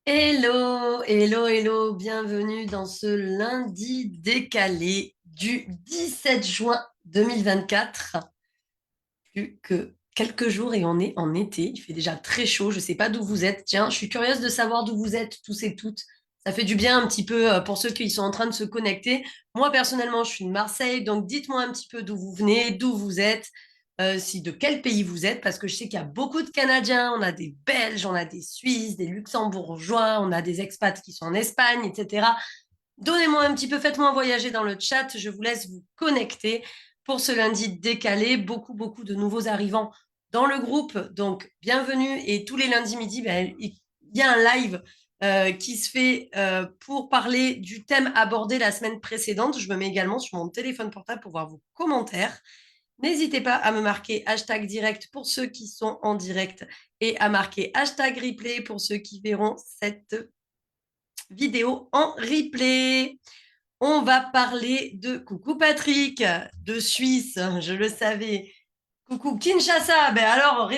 Hello, hello, hello, bienvenue dans ce lundi décalé du 17 juin 2024. Plus que quelques jours et on est en été, il fait déjà très chaud, je ne sais pas d'où vous êtes. Tiens, je suis curieuse de savoir d'où vous êtes tous et toutes. Ça fait du bien un petit peu pour ceux qui sont en train de se connecter. Moi, personnellement, je suis de Marseille, donc dites-moi un petit peu d'où vous venez, d'où vous êtes, si de quel pays vous êtes, parce que je sais qu'il y a beaucoup de Canadiens, on a des Belges, on a des Suisses, des Luxembourgeois, on a des expats qui sont en Espagne, etc. Donnez-moi un petit peu, faites-moi voyager dans le chat, je vous laisse vous connecter pour ce lundi décalé. Beaucoup, beaucoup de nouveaux arrivants dans le groupe, donc bienvenue. Et tous les lundis midi, ben, il y a un live qui se fait pour parler du thème abordé la semaine précédente. Je me mets également sur mon téléphone portable pour voir vos commentaires. N'hésitez pas à me marquer hashtag direct pour ceux qui sont en direct et à marquer hashtag replay pour ceux qui verront cette vidéo en replay. On va parler de coucou Patrick, de Suisse, je le savais. Coucou Kinshasa, ben alors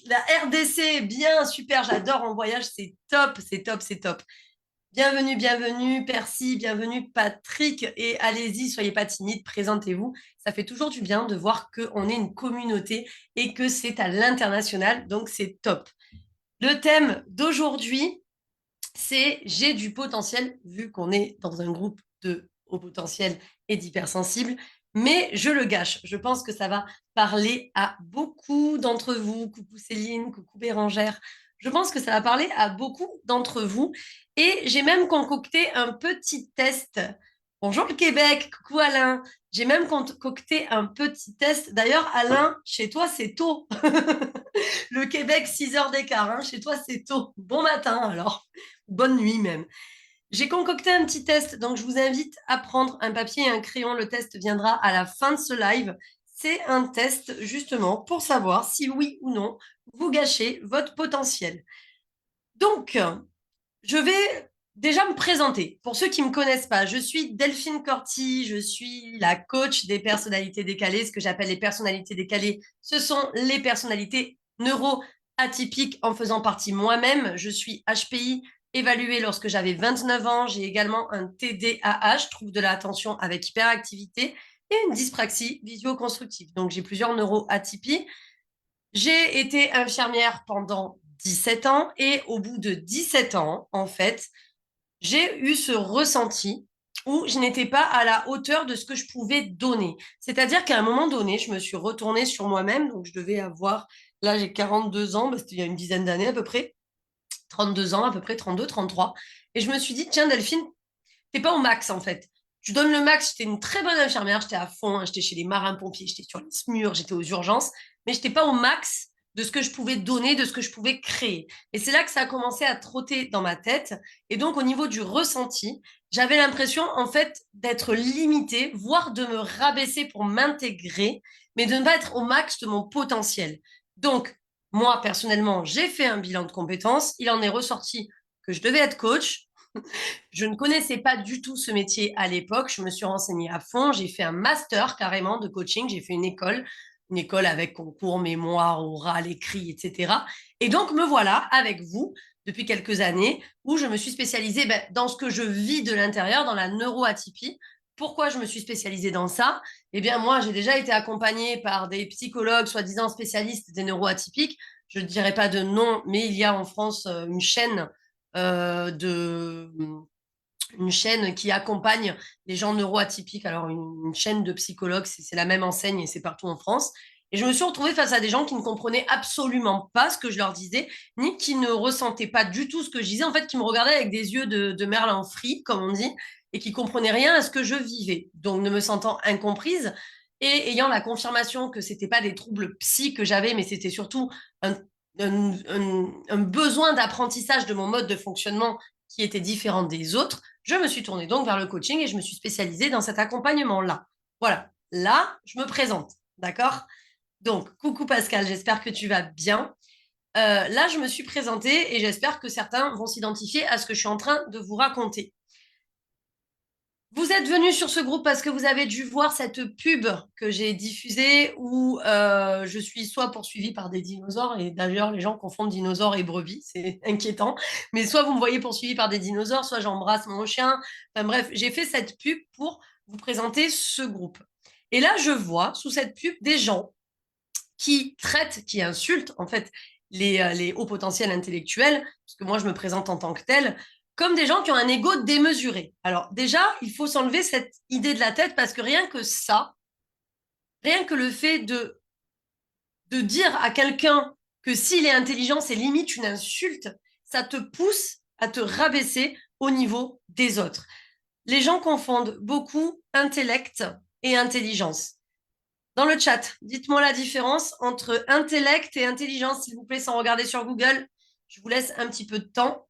la RDC, bien super, j'adore en voyage, c'est top, c'est top, c'est top. Bienvenue, bienvenue Percy, bienvenue Patrick et allez-y, soyez pas timide, présentez-vous. Ça fait toujours du bien de voir qu'on est une communauté et que c'est à l'international, donc c'est top. Le thème d'aujourd'hui, c'est j'ai du potentiel, vu qu'on est dans un groupe de haut potentiel et d'hypersensibles, mais je le gâche. Je pense que ça va parler à beaucoup d'entre vous. Coucou Céline, coucou Bérangère. Je pense que ça va parler à beaucoup d'entre vous. Et j'ai même concocté un petit test. Bonjour le Québec, coucou Alain. J'ai même concocté un petit test. D'ailleurs, Alain, chez toi, c'est tôt. Le Québec, 6 heures d'écart. Hein. Chez toi, c'est tôt. Bon matin alors. Bonne nuit même. J'ai concocté un petit test, donc je vous invite à prendre un papier et un crayon. Le test viendra à la fin de ce live. C'est un test justement pour savoir si oui ou non vous gâchez votre potentiel. Donc, je vais déjà me présenter. Pour ceux qui ne me connaissent pas, je suis Delphine Corti, je suis la coach des personnalités décalées. Ce que j'appelle les personnalités décalées, ce sont les personnalités neuroatypiques en faisant partie moi-même. Je suis HPI évaluée lorsque j'avais 29 ans. J'ai également un TDAH, trouble de l'attention avec hyperactivité, et une dyspraxie visio-constructive. Donc, j'ai plusieurs neuroatypies. J'ai été infirmière pendant 17 ans et au bout de 17 ans, en fait, j'ai eu ce ressenti où je n'étais pas à la hauteur de ce que je pouvais donner. C'est-à-dire qu'à un moment donné, je me suis retournée sur moi-même, donc je devais avoir, là j'ai 42 ans, bah, c'était il y a une dizaine d'années à peu près, 32 ans à peu près, 32, 33, et je me suis dit, tiens Delphine, t'es pas au max en fait. Tu donnes le max, j'étais une très bonne infirmière, j'étais à fond, hein, j'étais chez les marins-pompiers, j'étais sur les SMUR, j'étais aux urgences, mais j'étais pas au max de ce que je pouvais donner, de ce que je pouvais créer. Et c'est là que ça a commencé à trotter dans ma tête. Et donc, au niveau du ressenti, j'avais l'impression, en fait, d'être limitée, voire de me rabaisser pour m'intégrer, mais de ne pas être au max de mon potentiel. Donc, moi, personnellement, j'ai fait un bilan de compétences. Il en est ressorti que je devais être coach, je ne connaissais pas du tout ce métier à l'époque. Je me suis renseignée à fond. J'ai fait un master carrément de coaching. J'ai fait une école avec concours, mémoire, oral, écrit, etc. Et donc, me voilà avec vous depuis quelques années où je me suis spécialisée dans ce que je vis de l'intérieur, dans la neuroatypie. Pourquoi je me suis spécialisée dans ça? Eh bien, moi, j'ai déjà été accompagnée par des psychologues soi-disant spécialistes des neuroatypiques. Je ne dirais pas de nom, mais il y a en France une chaîne de une chaîne qui accompagne les gens neuroatypiques. Alors, une chaîne de psychologues, c'est la même enseigne et c'est partout en France. Et je me suis retrouvée face à des gens qui ne comprenaient absolument pas ce que je leur disais, ni qui ne ressentaient pas du tout ce que je disais, en fait, qui me regardaient avec des yeux de Merlin frit, comme on dit, et qui comprenaient rien à ce que je vivais. Donc, ne me sentant incomprise et ayant la confirmation que c'était pas des troubles psy que j'avais, mais c'était surtout un besoin d'apprentissage de mon mode de fonctionnement qui était différent des autres, je me suis tournée donc vers le coaching et je me suis spécialisée dans cet accompagnement-là. Voilà, là, je me présente, d'accord? Donc, coucou Pascal, j'espère que tu vas bien. Là, je me suis présentée et j'espère que certains vont s'identifier à ce que je suis en train de vous raconter. Vous êtes venu sur ce groupe parce que vous avez dû voir cette pub que j'ai diffusée où je suis soit poursuivie par des dinosaures, et d'ailleurs les gens confondent dinosaures et brebis, c'est inquiétant, mais soit vous me voyez poursuivie par des dinosaures, soit j'embrasse mon chien. Enfin bref, j'ai fait cette pub pour vous présenter ce groupe. Et là, je vois sous cette pub des gens qui traitent, qui insultent en fait les hauts potentiels intellectuels, parce que moi je me présente en tant que tel, comme des gens qui ont un ego démesuré. Alors déjà, il faut s'enlever cette idée de la tête parce que rien que ça, rien que le fait de dire à quelqu'un que s'il est intelligent, c'est limite une insulte, ça te pousse à te rabaisser au niveau des autres. Les gens confondent beaucoup intellect et intelligence. Dans le chat, dites-moi la différence entre intellect et intelligence, s'il vous plaît, sans regarder sur Google. Je vous laisse un petit peu de temps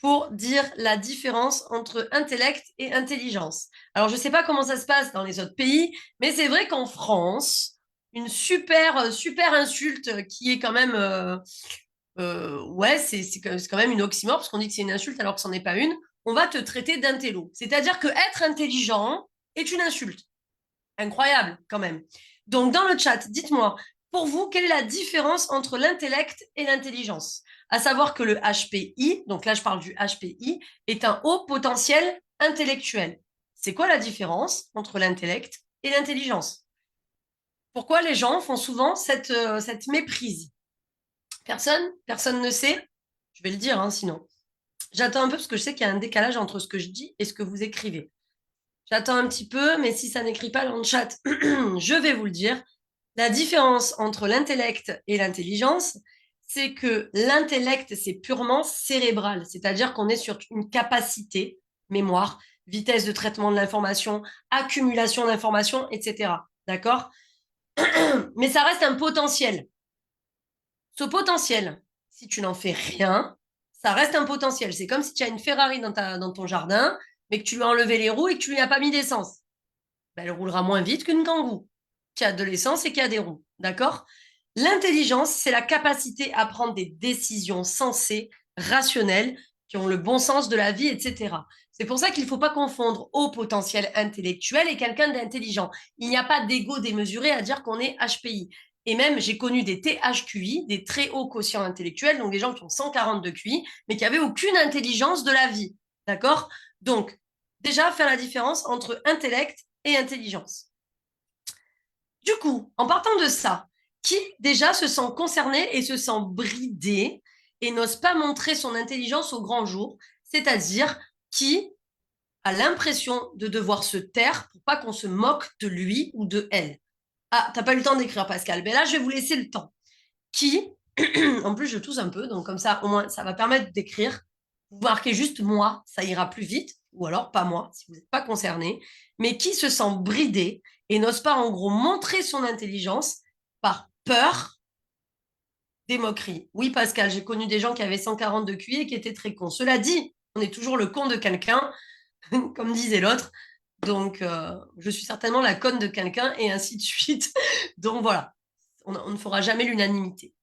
pour dire la différence entre intellect et intelligence. Alors, je ne sais pas comment ça se passe dans les autres pays, mais c'est vrai qu'en France, une super insulte qui est quand même... ouais, c'est quand même une oxymore, parce qu'on dit que c'est une insulte alors que ce n'en est pas une. On va te traiter d'intello. C'est-à-dire que être intelligent est une insulte. Incroyable, quand même. Donc, dans le chat, dites-moi, pour vous, quelle est la différence entre l'intellect et l'intelligence? À savoir que le HPI, donc là, je parle du HPI, est un haut potentiel intellectuel. C'est quoi la différence entre l'intellect et l'intelligence? Pourquoi les gens font souvent cette méprise? Personne ne sait? Je vais le dire, hein, sinon. J'attends un peu parce que je sais qu'il y a un décalage entre ce que je dis et ce que vous écrivez. J'attends un petit peu, mais si ça n'écrit pas dans le chat, je vais vous le dire. La différence entre l'intellect et l'intelligence, c'est que l'intellect, c'est purement cérébral, c'est-à-dire qu'on est sur une capacité, mémoire, vitesse de traitement de l'information, accumulation d'informations, etc. D'accord? Mais ça reste un potentiel. Ce potentiel, si tu n'en fais rien, ça reste un potentiel. C'est comme si tu as une Ferrari dans ton jardin, mais que tu lui as enlevé les roues et que tu lui as pas mis d'essence. Ben, elle roulera moins vite qu'une Kangoo, qui a de l'essence et qui a des roues. D'accord? L'intelligence, c'est la capacité à prendre des décisions sensées, rationnelles, qui ont le bon sens de la vie, etc. C'est pour ça qu'il ne faut pas confondre haut potentiel intellectuel et quelqu'un d'intelligent. Il n'y a pas d'ego démesuré à dire qu'on est HPI. Et même, j'ai connu des THQI, des très hauts quotients intellectuels, donc des gens qui ont 140 de QI, mais qui n'avaient aucune intelligence de la vie. D'accord? Donc, déjà, faire la différence entre intellect et intelligence. Du coup, en partant de ça, qui déjà se sent concerné et se sent bridé et n'ose pas montrer son intelligence au grand jour, c'est-à-dire qui a l'impression de devoir se taire pour pas qu'on se moque de lui ou de elle. Ah, t'as pas eu le temps d'écrire, Pascal. Ben là, je vais vous laisser le temps. Qui, en plus, je tousse un peu, donc comme ça, au moins, ça va permettre d'écrire. Vous marquez juste moi, ça ira plus vite, ou alors pas moi, si vous n'êtes pas concerné, mais qui se sent bridé et n'ose pas, en gros, montrer son intelligence par peur des moqueries. Oui, Pascal, j'ai connu des gens qui avaient 140 de QI et qui étaient très cons. Cela dit, on est toujours le con de quelqu'un, comme disait l'autre. Donc, je suis certainement la conne de quelqu'un et ainsi de suite. Donc, voilà, on ne fera jamais l'unanimité.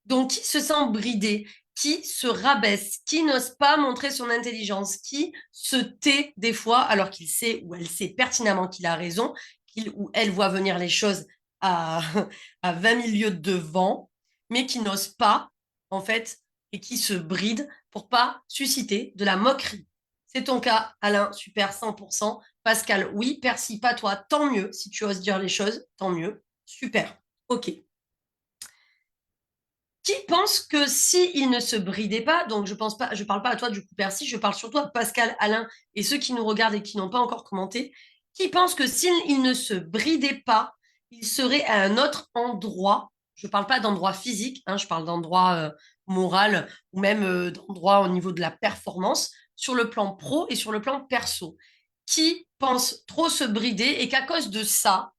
Donc, qui se sent bridé, qui se rabaisse, qui n'ose pas montrer son intelligence, qui se tait des fois alors qu'il sait ou elle sait pertinemment qu'il a raison, qu'il ou elle voit venir les choses à, à 20 000 lieues de vent, mais qui n'ose pas, en fait, et qui se bride pour pas susciter de la moquerie. C'est ton cas, Alain, super, 100%. Pascal, oui. Percy, pas toi, tant mieux. Si tu oses dire les choses, tant mieux. Super, ok. Qui pense que s'il ne se bridait pas, donc je pense pas, je parle pas à toi du coup Percy, je parle surtout à Pascal, Alain et ceux qui nous regardent et qui n'ont pas encore commenté, qui pense que s'il ne se bridait pas, il serait à un autre endroit. Je parle pas d'endroit physique, hein, je parle d'endroit moral ou même d'endroit au niveau de la performance sur le plan pro et sur le plan perso. Qui pense trop se brider et qu'à cause de ça,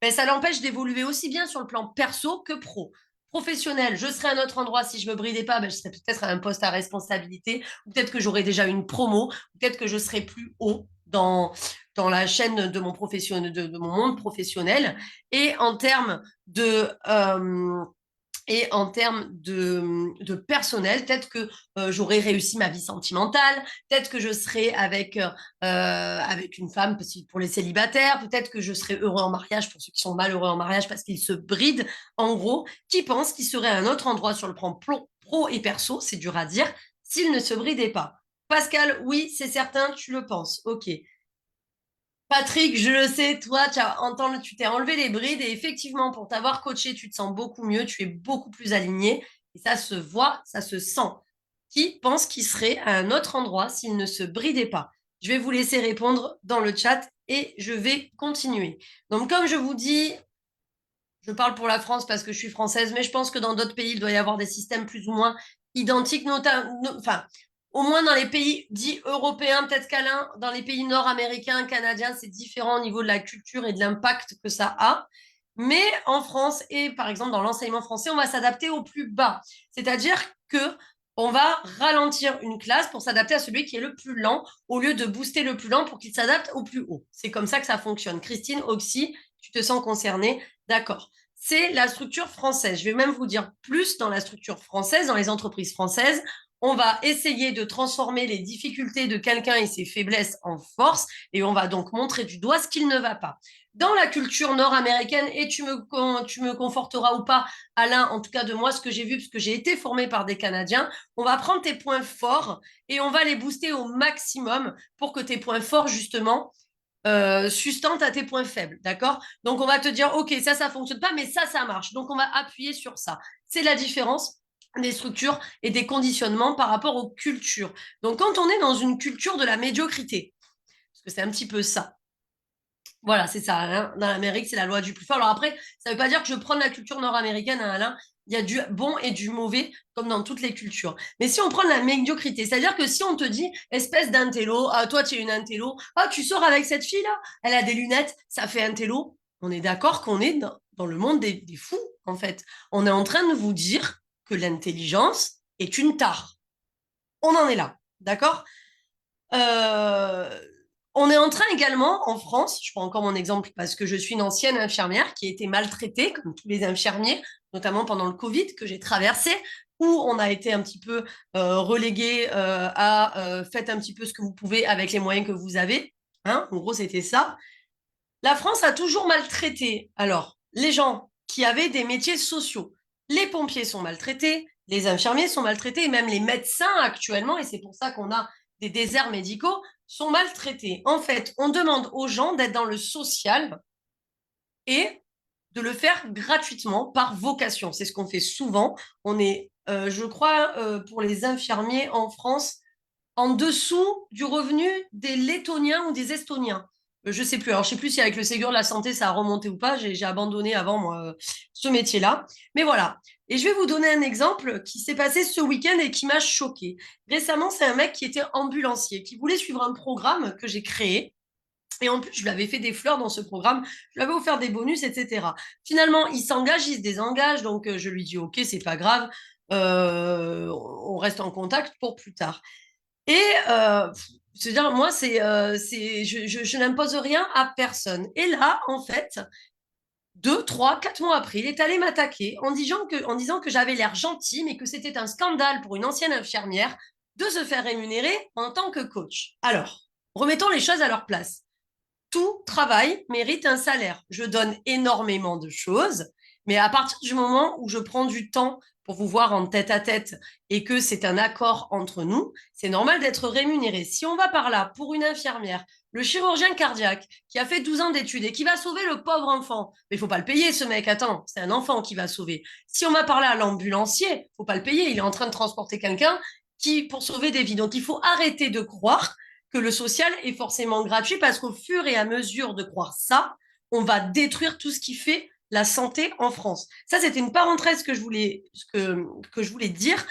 ben, ça l'empêche d'évoluer aussi bien sur le plan perso que pro. Professionnel, je serais à un autre endroit si je me bridais pas, ben, je serais peut-être à un poste à responsabilité, ou peut-être que j'aurais déjà une promo, ou peut-être que je serais plus haut dans la chaîne de mon, de mon monde professionnel. Et en termes Et en termes de personnel, peut-être que j'aurais réussi ma vie sentimentale, peut-être que je serais avec une femme pour les célibataires, peut-être que je serais heureux en mariage pour ceux qui sont malheureux en mariage parce qu'ils se brident, en gros, qui pensent qu'ils seraient à un autre endroit sur le plan pro et perso, c'est dur à dire, s'ils ne se bridaient pas. Pascal, oui, c'est certain, tu le penses. Ok. Patrick, je le sais, toi, tu t'es enlevé les brides et effectivement, pour t'avoir coaché, tu te sens beaucoup mieux, tu es beaucoup plus aligné et ça se voit, ça se sent. Qui pense qu'il serait à un autre endroit s'il ne se bridait pas? Je vais vous laisser répondre dans le chat et je vais continuer. Donc, comme je vous dis, je parle pour la France parce que je suis française, mais je pense que dans d'autres pays, il doit y avoir des systèmes plus ou moins identiques, enfin, au moins dans les pays dits européens, peut-être qu'Alain, dans les pays nord-américains, canadiens, c'est différent au niveau de la culture et de l'impact que ça a. Mais en France et par exemple dans l'enseignement français, on va s'adapter au plus bas. C'est-à-dire que on va ralentir une classe pour s'adapter à celui qui est le plus lent au lieu de booster le plus lent pour qu'il s'adapte au plus haut. C'est comme ça que ça fonctionne. Christine, Oxy, tu te sens concernée? D'accord. C'est la structure française. Je vais même vous dire plus dans la structure française, dans les entreprises françaises. On va essayer de transformer les difficultés de quelqu'un et ses faiblesses en force et on va donc montrer du doigt ce qu'il ne va pas. Dans la culture nord-américaine, et tu me conforteras ou pas, Alain, en tout cas de moi, ce que j'ai vu, parce que j'ai été formée par des Canadiens, on va prendre tes points forts et on va les booster au maximum pour que tes points forts, justement, sustentent à tes points faibles, d'accord? Donc, on va te dire, OK, ça fonctionne pas, mais ça marche. Donc, on va appuyer sur ça. C'est la différence des structures et des conditionnements par rapport aux cultures. Donc, quand on est dans une culture de la médiocrité, parce que c'est un petit peu ça, voilà, c'est ça. Hein. Dans l'Amérique, c'est la loi du plus fort. Alors après, ça ne veut pas dire que je prends la culture nord-américaine, hein, Alain. Il y a du bon et du mauvais, comme dans toutes les cultures. Mais si on prend la médiocrité, c'est-à-dire que si on te dit, espèce d'intello, ah, toi, tu es une intello, ah, tu sors avec cette fille-là, elle a des lunettes, ça fait intello, on est d'accord qu'on est dans le monde des fous, en fait. On est en train de vous dire que l'intelligence est une tare. On en est là, d'accord? Euh, on est en train également, en France, je prends encore mon exemple parce que je suis une ancienne infirmière qui a été maltraitée, comme tous les infirmiers, notamment pendant le Covid que j'ai traversé, où on a été un petit peu relégué à faites un petit peu ce que vous pouvez avec les moyens que vous avez. Hein, en gros, c'était ça. La France a toujours maltraité, alors, les gens qui avaient des métiers sociaux. Les pompiers sont maltraités, les infirmiers sont maltraités, et même les médecins actuellement, et c'est pour ça qu'on a des déserts médicaux, sont maltraités. En fait, on demande aux gens d'être dans le social et de le faire gratuitement par vocation. C'est ce qu'on fait souvent. On est, je crois, pour les infirmiers en France, en dessous du revenu des Lettoniens ou des Estoniens. Je sais plus. Alors, je sais plus si avec le Ségur de la santé, ça a remonté ou pas. J'ai abandonné avant, moi, ce métier-là. Mais voilà. Et je vais vous donner un exemple qui s'est passé ce week-end et qui m'a choqué. Récemment, c'est un mec qui était ambulancier, qui voulait suivre un programme que j'ai créé. Et en plus, je lui avais fait des fleurs dans ce programme, je lui avais offert des bonus, etc. Finalement, il s'engage, il se désengage, donc je lui dis, OK, c'est pas grave, on reste en contact pour plus tard. Et c'est-à-dire, moi, je n'impose rien à personne. Et là, en fait, 2, 3, 4 mois après, il est allé m'attaquer en disant que j'avais l'air gentil, mais que c'était un scandale pour une ancienne infirmière de se faire rémunérer en tant que coach. Alors, remettons les choses à leur place. Tout travail mérite un salaire. Je donne énormément de choses, mais à partir du moment où je prends du temps pour vous voir en tête à tête et que c'est un accord entre nous, c'est normal d'être rémunéré. Si on va par là pour une infirmière, le chirurgien cardiaque qui a fait 12 ans d'études et qui va sauver le pauvre enfant, mais il faut pas le payer ce mec, attends, c'est un enfant qui va sauver. Si on va par là à l'ambulancier, faut pas le payer, il est en train de transporter quelqu'un qui pour sauver des vies. Donc il faut arrêter de croire que le social est forcément gratuit parce qu'au fur et à mesure de croire ça, on va détruire tout ce qui fait la santé en France. Ça, c'était une parenthèse que je voulais dire.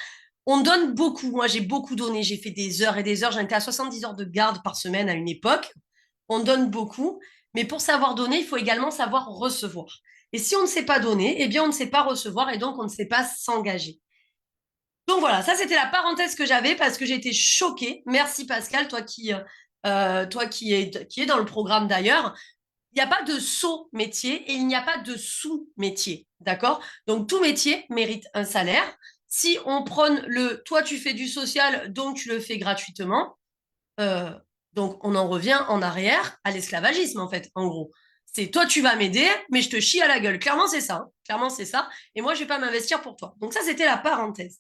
On donne beaucoup. Moi, j'ai beaucoup donné. J'ai fait des heures et des heures. J'en étais à 70 heures de garde par semaine à une époque. On donne beaucoup. Mais pour savoir donner, il faut également savoir recevoir. Et si on ne sait pas donner, eh bien, on ne sait pas recevoir et donc on ne sait pas s'engager. Donc voilà, ça c'était la parenthèse que j'avais parce que j'ai été choquée. Merci Pascal, toi qui est dans le programme d'ailleurs. Il n'y a pas de sous-métier et il n'y a pas de sous-métier, d'accord? Donc, tout métier mérite un salaire. Si on prône le « toi, tu fais du social, donc tu le fais gratuitement euh, », donc on en revient en arrière à l'esclavagisme, en fait, en gros. C'est toi, tu vas m'aider, mais je te chie à la gueule. Clairement, c'est ça. Hein. Clairement, c'est ça. Et moi, je vais pas m'investir pour toi. Donc ça, c'était la parenthèse.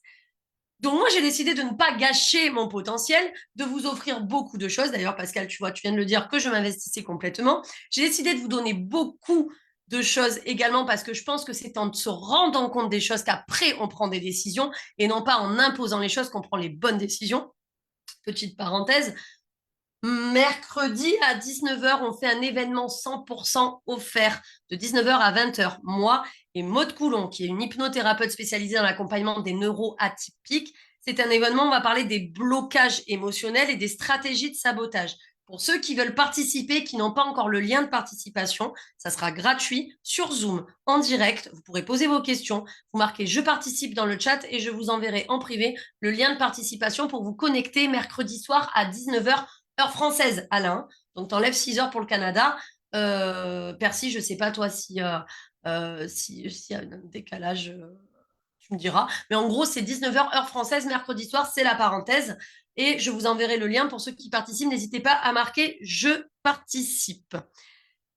Donc moi, j'ai décidé de ne pas gâcher mon potentiel, de vous offrir beaucoup de choses. D'ailleurs, Pascal, tu vois, tu viens de le dire que je m'investissais complètement. J'ai décidé de vous donner beaucoup de choses également parce que je pense que c'est en se rendant compte des choses qu'après, on prend des décisions et non pas en imposant les choses qu'on prend les bonnes décisions. Petite parenthèse, mercredi à 19h, on fait un événement 100% offert de 19h à 20h. Moi et Maude Coulon, qui est une hypnothérapeute spécialisée dans l'accompagnement des neuroatypiques. C'est un événement où on va parler des blocages émotionnels et des stratégies de sabotage. Pour ceux qui veulent participer, qui n'ont pas encore le lien de participation, ça sera gratuit sur Zoom, en direct. Vous pourrez poser vos questions. Vous marquez « Je participe » dans le chat et je vous enverrai en privé le lien de participation pour vous connecter mercredi soir à 19h heure française, Alain. Donc, tu enlèves 6 heures pour le Canada. Percy, je ne sais pas toi si y a un décalage, tu me diras. Mais en gros, c'est 19h heure française, mercredi soir, c'est la parenthèse. Et je vous enverrai le lien pour ceux qui participent. N'hésitez pas à marquer « Je participe ».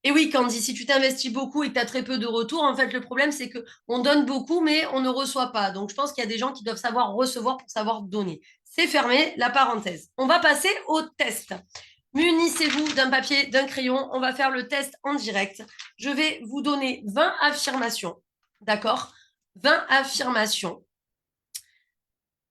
Et oui, Candy, si tu t'investis beaucoup et que tu as très peu de retours, en fait, le problème, c'est qu'on donne beaucoup, mais on ne reçoit pas. Donc, je pense qu'il y a des gens qui doivent savoir recevoir pour savoir donner. C'est fermé, la parenthèse. On va passer au test. Munissez-vous d'un papier, d'un crayon. On va faire le test en direct. Je vais vous donner 20 affirmations. D'accord? 20 affirmations.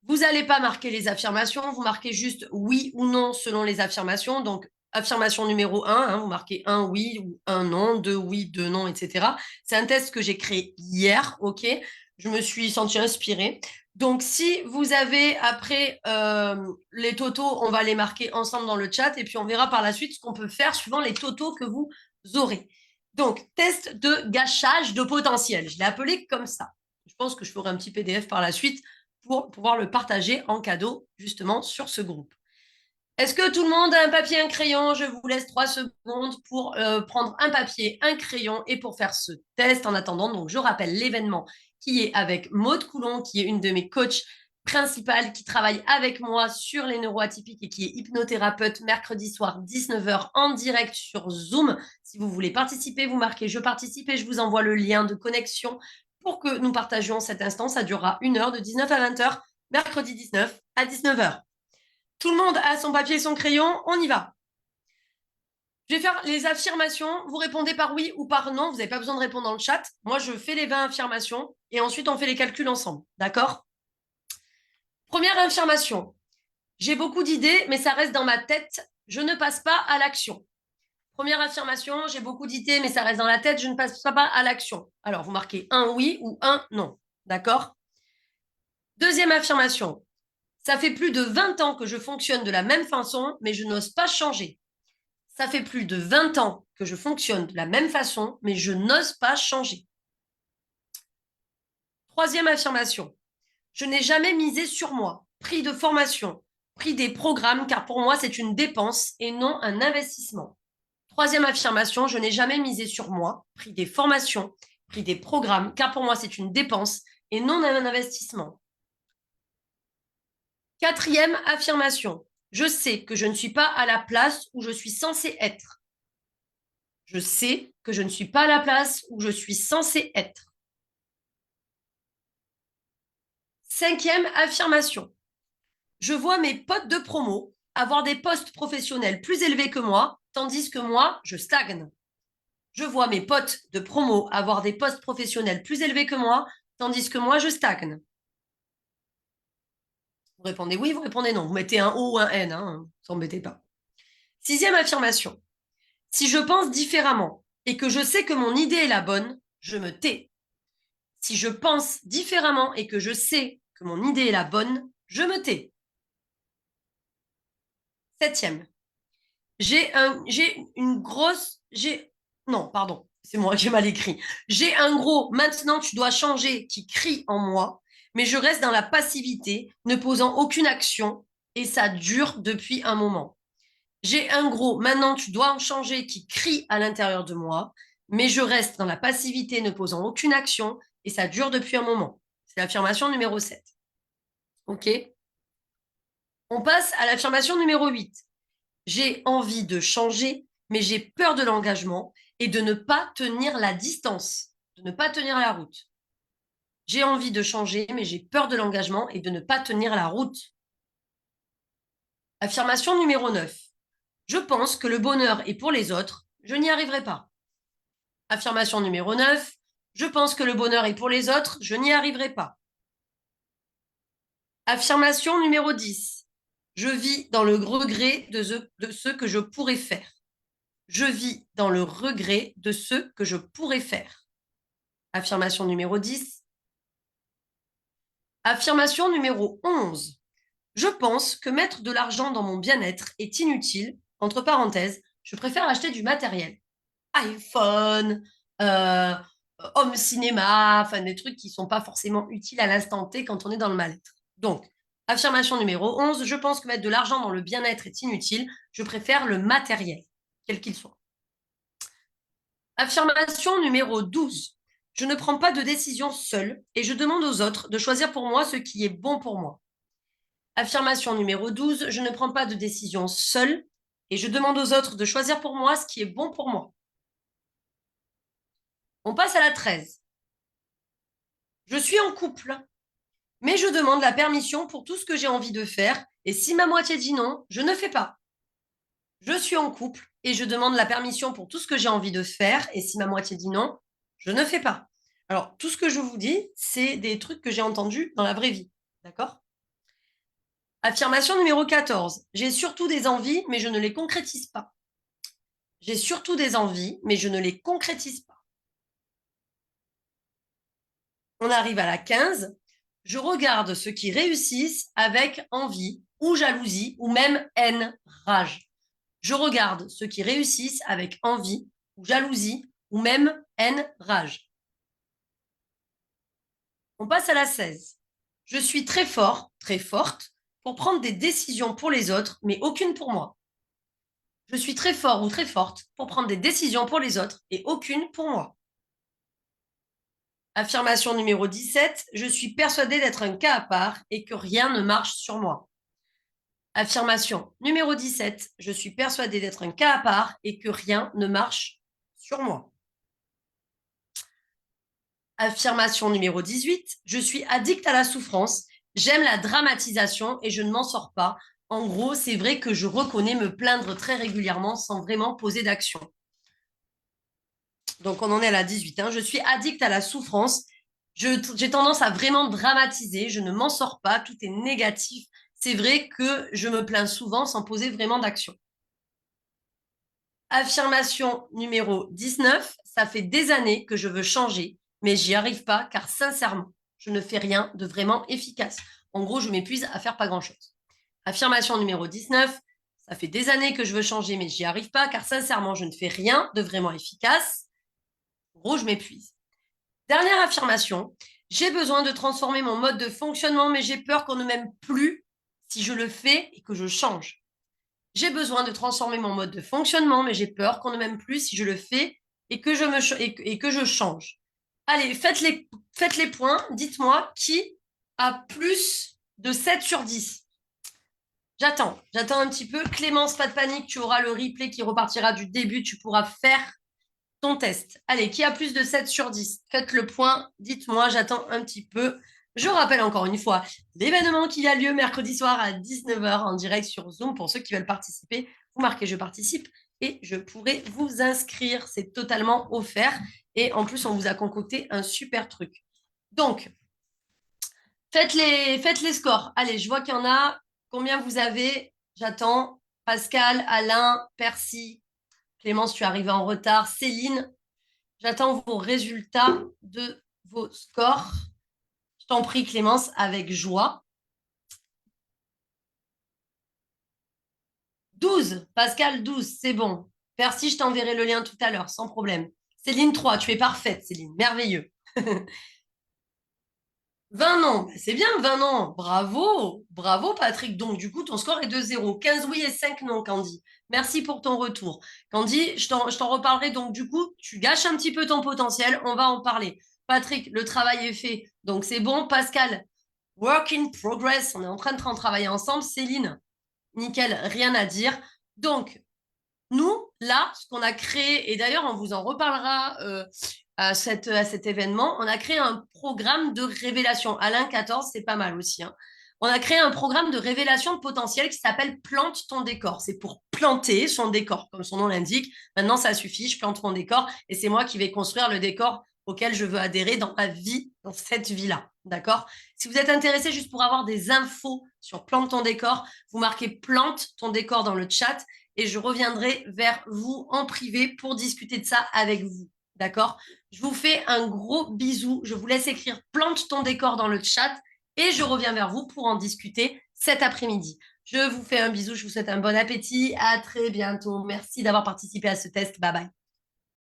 Vous n'allez pas marquer les affirmations, vous marquez juste oui ou non selon les affirmations. Donc, affirmation numéro 1, hein, vous marquez un oui ou un non, deux oui, deux non, etc. C'est un test que j'ai créé hier, ok? Je me suis sentie inspirée. Donc, si vous avez après les totaux, on va les marquer ensemble dans le chat et puis on verra par la suite ce qu'on peut faire suivant les totaux que vous aurez. Donc, test de gâchage de potentiel. Je l'ai appelé comme ça. Je pense que je ferai un petit PDF par la suite pour pouvoir le partager en cadeau justement sur ce groupe. Est-ce que tout le monde a un papier, un crayon? Je vous laisse 3 secondes pour prendre un papier, un crayon et pour faire ce test en attendant. Donc, je rappelle l'événement qui est avec Maude Coulon, qui est une de mes coachs principales, qui travaille avec moi sur les neuroatypiques et qui est hypnothérapeute mercredi soir 19h en direct sur Zoom. Si vous voulez participer, vous marquez « Je participe » et je vous envoie le lien de connexion pour que nous partagions cet instant. Ça durera 1 heure de 19 à 20h, mercredi 19 à 19h. Tout le monde a son papier et son crayon, on y va. Je vais faire les affirmations, vous répondez par oui ou par non, vous n'avez pas besoin de répondre dans le chat. Moi, je fais les 20 affirmations et ensuite on fait les calculs ensemble, d'accord? Première affirmation, j'ai beaucoup d'idées, mais ça reste dans ma tête, je ne passe pas à l'action. Première affirmation, j'ai beaucoup d'idées, mais ça reste dans la tête, je ne passe pas à l'action. Alors, vous marquez un oui ou un non, d'accord? Deuxième affirmation, ça fait plus de 20 ans que je fonctionne de la même façon, mais je n'ose pas changer. Ça fait plus de 20 ans que je fonctionne de la même façon, mais je n'ose pas changer. Troisième affirmation, je n'ai jamais misé sur moi, pris de formation, pris des programmes, car pour moi, c'est une dépense et non un investissement. Troisième affirmation, je n'ai jamais misé sur moi, pris des formations, pris des programmes, car pour moi, c'est une dépense et non un investissement. Quatrième affirmation, je sais que je ne suis pas à la place où je suis censée être. Je sais que je ne suis pas à la place où je suis censée être. Cinquième affirmation, je vois mes potes de promo avoir des postes professionnels plus élevés que moi, tandis que moi, je stagne. Je vois mes potes de promo avoir des postes professionnels plus élevés que moi, tandis que moi, je stagne. Vous répondez oui, vous répondez non. Vous mettez un O ou un N, hein, ne vous embêtez pas. Sixième affirmation. Si je pense différemment et que je sais que mon idée est la bonne, je me tais. Si je pense différemment et que je sais que mon idée est la bonne, je me tais. Septième. Non, pardon, c'est moi, j'ai mal écrit. J'ai un gros maintenant tu dois changer qui crie en moi, mais je reste dans la passivité, ne posant aucune action et ça dure depuis un moment. J'ai un gros, maintenant tu dois en changer, qui crie à l'intérieur de moi, mais je reste dans la passivité, ne posant aucune action, et ça dure depuis un moment. C'est l'affirmation numéro 7. OK? On passe à l'affirmation numéro 8. J'ai envie de changer, mais j'ai peur de l'engagement et de ne pas tenir la distance, de ne pas tenir la route. J'ai envie de changer, mais j'ai peur de l'engagement et de ne pas tenir la route. Affirmation numéro 9. Je pense que le bonheur est pour les autres, je n'y arriverai pas. Affirmation numéro 9. Je pense que le bonheur est pour les autres, je n'y arriverai pas. Affirmation numéro 10. Je vis dans le regret de ce que je pourrais faire. Je vis dans le regret de ce que je pourrais faire. Affirmation numéro 10. Affirmation numéro 11. Je pense que mettre de l'argent dans mon bien-être est inutile. Entre parenthèses, je préfère acheter du matériel. iPhone, home cinéma, enfin des trucs qui ne sont pas forcément utiles à l'instant T quand on est dans le mal-être. Donc, affirmation numéro 11, je pense que mettre de l'argent dans le bien-être est inutile. Je préfère le matériel, quel qu'il soit. Affirmation numéro 12. Je ne prends pas de décision seule et je demande aux autres de choisir pour moi ce qui est bon pour moi. Affirmation numéro 12. Je ne prends pas de décision seule et je demande aux autres de choisir pour moi ce qui est bon pour moi. On passe à la 13. Je suis en couple, mais je demande la permission pour tout ce que j'ai envie de faire et si ma moitié dit non, je ne fais pas. Je suis en couple et je demande la permission pour tout ce que j'ai envie de faire et si ma moitié dit non, je ne fais pas. Alors, tout ce que je vous dis, c'est des trucs que j'ai entendus dans la vraie vie. D'accord? Affirmation numéro 14. J'ai surtout des envies, mais je ne les concrétise pas. J'ai surtout des envies, mais je ne les concrétise pas. On arrive à la 15. Je regarde ceux qui réussissent avec envie ou jalousie ou même haine, rage. Je regarde ceux qui réussissent avec envie ou jalousie ou même haine, rage. On passe à la 16. Je suis très fort, très forte pour prendre des décisions pour les autres, mais aucune pour moi. Je suis très fort ou très forte pour prendre des décisions pour les autres et aucune pour moi. Affirmation numéro 17. Je suis persuadée d'être un cas à part et que rien ne marche sur moi. Affirmation numéro 17. Je suis persuadée d'être un cas à part et que rien ne marche sur moi. Affirmation numéro 18. Je suis addict à la souffrance. J'aime la dramatisation et je ne m'en sors pas. En gros, c'est vrai que je reconnais me plaindre très régulièrement sans vraiment poser d'action. Donc, on en est à la 18. Je suis addict à la souffrance. J'ai tendance à vraiment dramatiser. Je ne m'en sors pas. Tout est négatif. C'est vrai que je me plains souvent sans poser vraiment d'action. Affirmation numéro 19. Ça fait des années que je veux changer, mais j'y arrive pas car sincèrement, je ne fais rien de vraiment efficace. En gros, je m'épuise à faire pas grand-chose. Affirmation numéro 19. Ça fait des années que je veux changer, mais j'y arrive pas car sincèrement, je ne fais rien de vraiment efficace. En gros, je m'épuise. Dernière affirmation. J'ai besoin de transformer mon mode de fonctionnement, mais j'ai peur qu'on ne m'aime plus si je le fais et que je change. J'ai besoin de transformer mon mode de fonctionnement, mais j'ai peur qu'on ne m'aime plus si je le fais et que je change. Allez, faites les points. Dites-moi qui a plus de 7 sur 10. J'attends un petit peu. Clémence, pas de panique, tu auras le replay qui repartira du début. Tu pourras faire ton test. Allez, qui a plus de 7 sur 10? Faites le point. Dites-moi, j'attends un petit peu. Je rappelle encore une fois l'événement qui a lieu mercredi soir à 19h en direct sur Zoom. Pour ceux qui veulent participer, vous marquez je participe et je pourrai vous inscrire. C'est totalement offert. Et en plus, on vous a concocté un super truc. Donc, faites les scores. Allez, je vois qu'il y en a. Combien vous avez? J'attends. Pascal, Alain, Percy, Clémence, tu es arrivée en retard. Céline, j'attends vos résultats de vos scores. Je t'en prie, Clémence, avec joie. 12, Pascal, 12, c'est bon. Percy, je t'enverrai le lien tout à l'heure, sans problème. Céline, 3, tu es parfaite, Céline, merveilleux. 20 noms, bah, c'est bien, 20 noms. Bravo, bravo Patrick. Donc, du coup, ton score est de 0. 15 oui et 5 non, Candy. Merci pour ton retour. Candy, je t'en reparlerai. Donc, du coup, tu gâches un petit peu ton potentiel. On va en parler. Patrick, le travail est fait. Donc, c'est bon. Pascal, work in progress. On est en train de travailler ensemble. Céline, nickel, rien à dire. Donc, nous, là, ce qu'on a créé, et d'ailleurs, on vous en reparlera à cet événement, on a créé un programme de révélation. Alain 14, c'est pas mal aussi, hein. On a créé un programme de révélation de potentiel qui s'appelle Plante ton décor. C'est pour planter son décor, comme son nom l'indique. Maintenant, ça suffit, je plante mon décor et c'est moi qui vais construire le décor auquel je veux adhérer dans ma vie, dans cette vie-là. D'accord? Si vous êtes intéressé juste pour avoir des infos sur Plante ton décor, vous marquez Plante ton décor dans le chat et je reviendrai vers vous en privé pour discuter de ça avec vous. D'accord? Je vous fais un gros bisou. Je vous laisse écrire plante ton décor dans le chat et je reviens vers vous pour en discuter cet après-midi. Je vous fais un bisou, je vous souhaite un bon appétit. À très bientôt. Merci d'avoir participé à ce test. Bye bye.